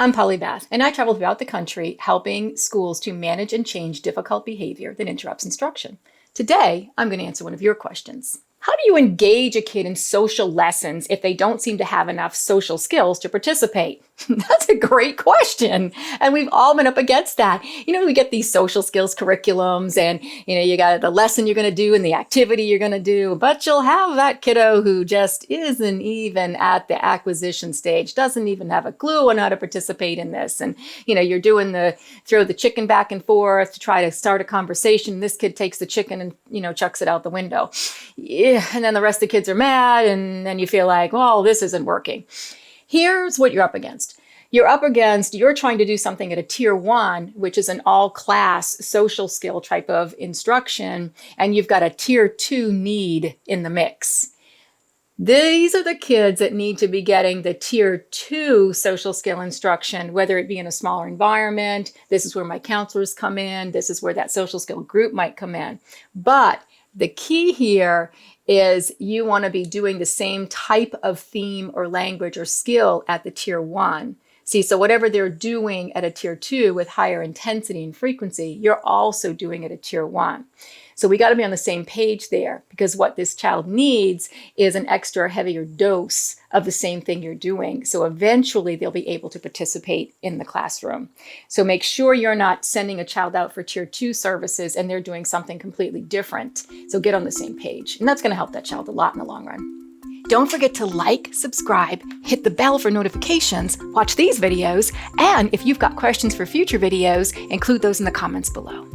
I'm Polly Beth, and I travel throughout the country helping schools to manage and change difficult behavior that interrupts instruction. Today, I'm going to answer one of your questions. How do you engage a kid in social lessons if they don't seem to have enough social skills to participate? That's a great question. And we've all been up against that. We get these social skills curriculums and, you got the lesson you're going to do and the activity you're going to do, but you'll have that kiddo who just isn't even at the acquisition stage, doesn't even have a clue on how to participate in this. And, you're doing throw the chicken back and forth to try to start a conversation. This kid takes the chicken and, chucks it out the window. Yeah, and then the rest of the kids are mad, and then you feel like, well, this isn't working. Here's what you're up against. You're trying to do something at a tier 1, which is an all-class social skill type of instruction, and you've got a tier 2 need in the mix. These are the kids that need to be getting the tier 2 social skill instruction, whether it be in a smaller environment. This is where my counselors come in. This is where that social skill group might come in. But the key here is you want to be doing the same type of theme or language or skill at the tier 1. See, so whatever they're doing at a tier 2 with higher intensity and frequency, you're also doing it at tier 1. So we got to be on the same page there, because what this child needs is an extra heavier dose of the same thing you're doing. So eventually they'll be able to participate in the classroom. So make sure you're not sending a child out for tier 2 services and they're doing something completely different. So get on the same page. And that's going to help that child a lot in the long run. Don't forget to like, subscribe, hit the bell for notifications, watch these videos, and if you've got questions for future videos, include those in the comments below.